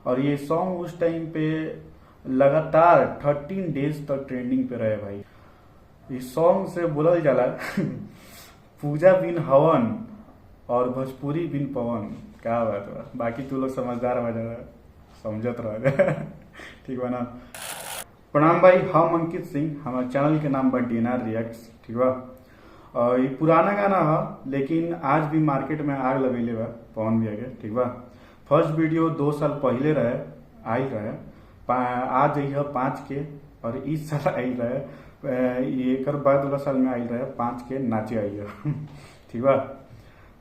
और ये सॉन्ग उस टाइम पे लगातार 13 डेज तक ट्रेंडिंग पे रहे भाई। इस सॉन्ग से बोलल जाला पूजा बिन हवन और भोजपुरी बिन पवन। क्या बात बा, बाकी तू लोग समझदार हो जा, समझत रह ठीक बा ना। प्रणाम भाई, हम अंकित सिंह, हमारे चैनल के नाम बा डीएनआर रिएक्ट्स, ठीक बा। और ये पुराना गाना है लेकिन आज भी मार्केट में आग लगेले बा पवन भैया के, ठीक बा। फर्स्ट वीडियो 2 साल पहले रहे, आई रहे, आज यह 5 के, और इस साल आई रहे, एक बाद वाला साल में आई रहे 5 के नाचे आई है ठीक बा।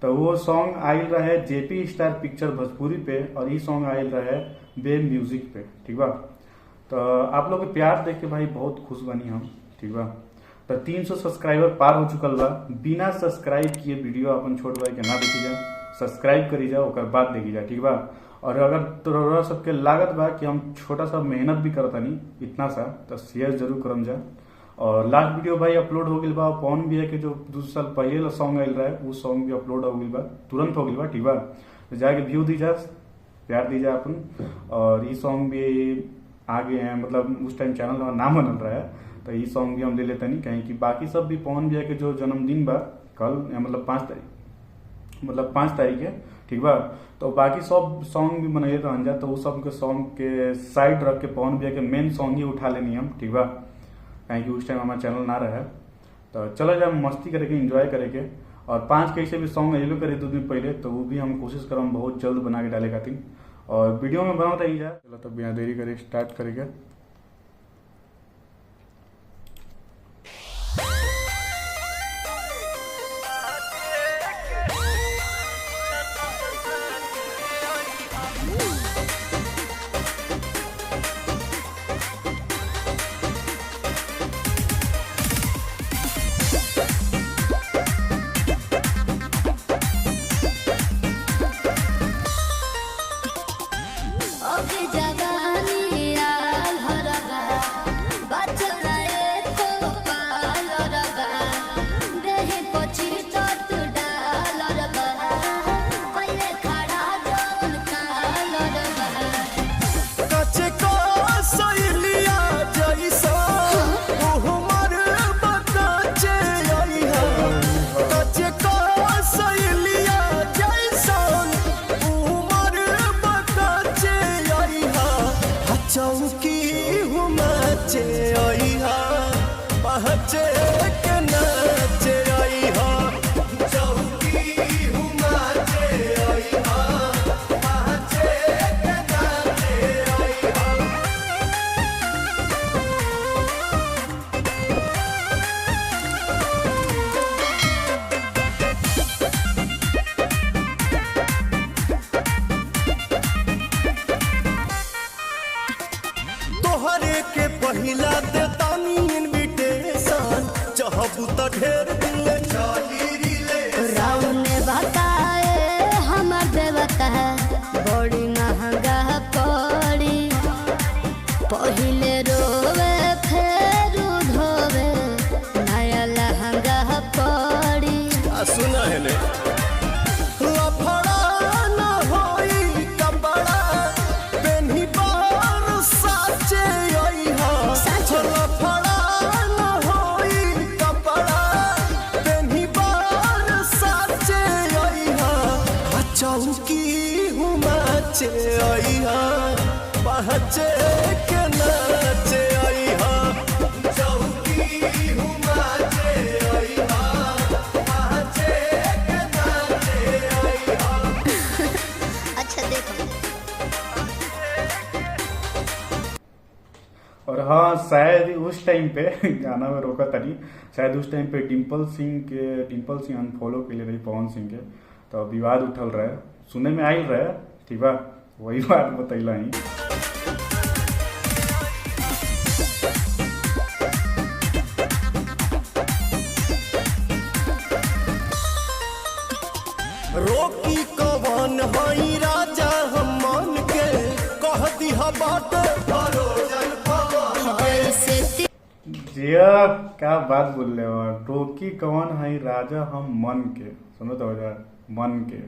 तो वो सॉन्ग आयल रहे जेपी स्टार पिक्चर भोजपुरी पे, और ये सॉन्ग आयल रहे बे म्यूजिक पे, ठीक बा। तो आप लोग के प्यार देख के भाई बहुत खुश बनी हम, ठीक बा। तो 300 सब्सक्राइबर पार हो चुकल बा। बिना सब्सक्राइब किए वीडियो अपन छोट भाई के ना देखी जा, सब्सक्राइब करी जा, ओकर बाद देखी जा, ठीक बा। और अगर तोरा सबके लागत बा कि हम छोटा सा मेहनत भी करता नहीं इतना सा, तो शेयर जरूर करम जा। और लास्ट वीडियो भाई अपलोड हो गई बा पवन भैया के, जो 2 साल पहले सॉन्ग आयल रहा है वो सॉन्ग भी अपलोड हो गई बा, तुरंत हो गई बा, ठीक बा। तो जाके व्यू दी जा, प्यार दी जा अपन। और ये सॉन्ग भी आगे है, मतलब उस टाइम चैनल का नाम बनल रहा है, तो ये सॉन्ग भी हम ले लेते नहीं कहीं कि बाकी सब भी पवन भैया के जो जन्मदिन बा कल, मतलब 5 तारीख है, ठीक बा। तो बाकी सब सॉन्ग भी बनाइए तो अंजा, तो वो सब के सॉन्ग के साइड रख के पवन भैया के मेन सॉन्ग ही उठा लेनी हम, ठीक बा। कहीं कि उस टाइम हमारा चैनल ना रहे, तो चलो जब मस्ती करेंगे, इंजॉय करेंगे। और 5 कैसे भी सॉन्ग एलो करे 2 दिन पहले, तो वो भी हम कोशिश करम बहुत जल्द बना के डाले खातिर। और वीडियो में बनाओ रही जाए। चलो तो बिना देरी करे स्टार्ट करेंगे। चौकी हुमाचे आई हा पहचे के नाचे आई हा, चौकी हुमाचे आई हा पहचे के नाचे आई हा। तोहरे के पहिला देतानी इनविटेशन, चाहबू त ढेर दिल चाही रिले। राम ने बताए हमर देवता है बड़ी महंगा पड़ी, पहिले रोवे फिर धोवे नया लहंगा पड़ी। सुना है ने लफड़ा न होई कपड़ा पेन्ही बार साचे आई हा, लफड़ा न होई कपड़ा पेन्ही बार साचे आई हा, चौकी हुमाचे आई हा पहचे के नाचे आई हा, चौकी हुमाचे आई हा पहचे के नाचे आई हा। अच्छा देखो। और हाँ, शायद उस टाइम पे गाना में रोका तरी, शायद उस टाइम पे डिम्पल सिंह अनफॉलो के लिए रही पवन सिंह के, तो विवाद उठल रहे, सुने में आयल रहे, ठीक बा। वही बात बतैला ही। रोकी कवन हई राजा हम मन के, कह दिहा बात भरोजन पवन के। जिया क्या बात बोल रहे हो, रोकी कवन है राजा हम मन के, सुनो तो मन के,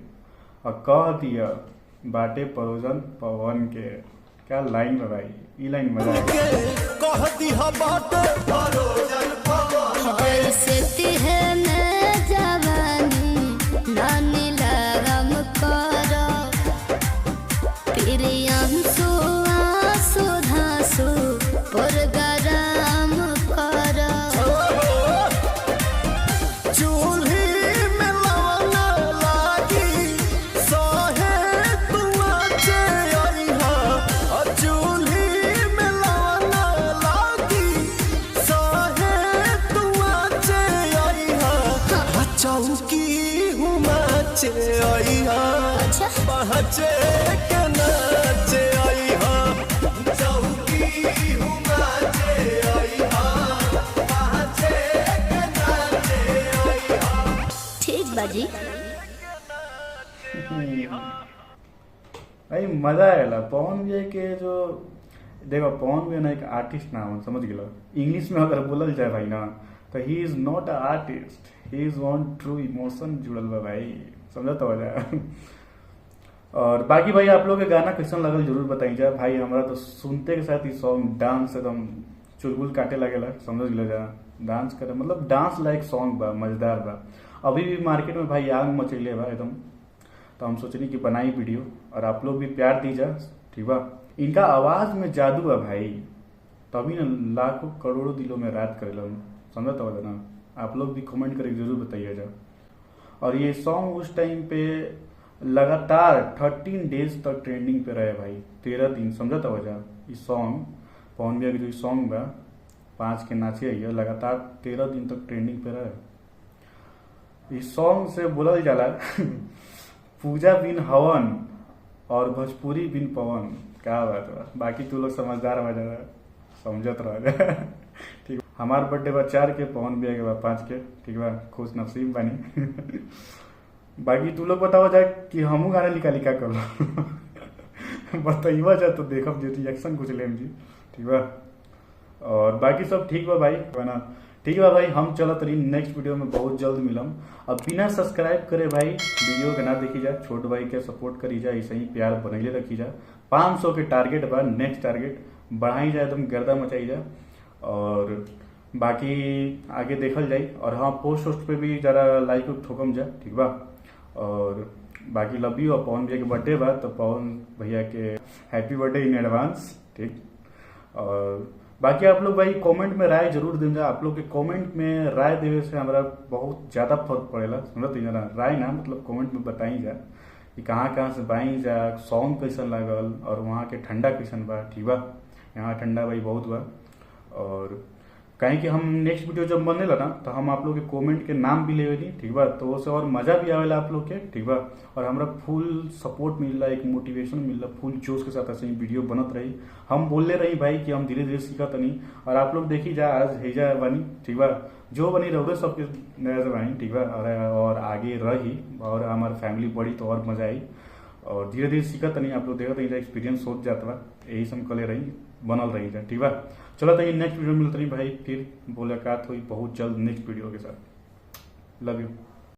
और कह दिया बाटे परोजन पवन के। क्या लाइन है भाई, ई लाइन मजा है। कह दिहा बाटे परोजन पवन ऐसे तिहने जवानी नानी लगम करो प्रियंसु आंसू धांसू पुरगराम करो। चूल्ही में लवना लागी सहे तुआ चे अइहा चूल्ही में लवना लागी सहे तुआ चे अइहा चौकी हुमा चे अइहा अच्छा पहचे के नाचे अइहा चौकी हुमा चे अइहा पहचे के नाचे अइहा। ठीक बाजी। भाई मजा आएला पवन भैया के जो देखो पवन भैया ना एक आर्टिस्ट ना हो, समझ गए। इंग्लिश में अगर बोलल जाए भाई ना तो he is not a artist, he is on true emotion जुड़ल बा भाई, समझा तो हो जाए। और बाकी भाई आप लोग के गाना कैसन लगल जरूर बताई जाए भाई। हमारा तो सुनते के साथ ही सॉन्ग डांस एकदम चुलबुल काटे लगेला, समझ गए जा। डांस करे मतलब डांस लायक सॉन्ग बा, मजेदार बा। अभी भी मार्केट में भाई आग मचैले बा एकदम। तो हम सोचनी कि बनाई वीडियो और आप लोग भी प्यार दीजा, ठीक बा। इनका आवाज में जादू है भाई, तभी ना लाखों करोड़ों दिलों में रात करेला, समझा तो ना। आप लोग भी कमेंट करके जरूर बताइए जा। और ये सॉन्ग उस टाइम पे लगातार 13 डेज तक ट्रेंडिंग पे रहे भाई, 13 दिन, समझा तो जा। इस सॉन्ग पवन भैया की जो सॉन्ग बा 5 के नाचे है लगातार 13 दिन तक ट्रेंडिंग पे रहे। इस सॉन्ग से बोलल जाला पूजा बिन हवन और भोजपुरी बिन पवन। क्या बात है, बाकी तू लोग समझदार हो जा, समझत रह जा। ठीक, हमार बर्थडे बा 4 के, पवन भैया के बा 5 के, ठीक बा। खुश नसीब बानी। बाकी तू लोग बताओ जाए कि हमू गाना निकाली क्या कर बताइवा जा तो देखब जे रिएक्शन कुछ लेम जी, ठीक बा। और बाकी सब ठीक बा भाई, है ना। ठीक बा भाई, हम चलत रही नेक्स्ट वीडियो में बहुत जल्द मिलम। अब बिना सब्सक्राइब करे भाई वीडियो के ना देखी जाए, छोट भाई के सपोर्ट करी जाए, ऐसे ही प्यार बनैले रखी जाए। 500 के टारगेट बा, नेक्स्ट टारगेट बढ़ाई जाए, एकदम गर्दा मचाई जाए। और बाकी आगे देखल जाए। और हाँ, पोस्ट वोस्ट पे भी जरा लाइक ठोकम जा, ठीक बा। और बाकी लव यू। और पवन भैया के बर्थडे बा तो पवन भैया के हैप्पी बर्थडे इन एडवांस, ठीक। और बाकी आप लोग भाई कमेंट में राय जरूर देंगे। आप लोग के कमेंट में राय देवे से हमारा बहुत ज्यादा फर्क पड़ेला, समझते ना। राय ना मतलब कमेंट में बताई जा कि कहाँ से बाई जा, सॉन्ग कैसन लागल और वहाँ के ठंडा कैसन बा, ठीक बा। यहाँ ठंडा भाई बहुत बा। और कहीं कि हम नेक्स्ट वीडियो जब बनेला ना तो हम आप लोग के कमेंट के नाम भी लेवेली, ठीक बा। तो उससे और मजा भी आवेला आप लोग के, ठीक बा। और हमरा फुल सपोर्ट मिलला, एक मोटिवेशन मिलला, फुल जोश के साथ ऐसे ही वीडियो बनत रही। हम बोलले रही भाई कि हम धीरे धीरे सीखत नहीं। और आप लोग देखी जा आज हेजा बनी, ठीक बा। जो बनी रहोगे सबके नया से बनी, ठीक बा। और आगे रही और हमारे फैमिली बढ़ी तो और मजा आई। और धीरे धीरे सीखत नहीं, आप लोग देखत नहीं, एक्सपीरियंस हो जाता बा। यही सब कले रही, बनल रही जा, ठीक बा। चलो तो ये नेक्स्ट वीडियो मिलते रही भाई, फिर मुलाकात हुई बहुत जल्द नेक्स्ट वीडियो के साथ। Love you.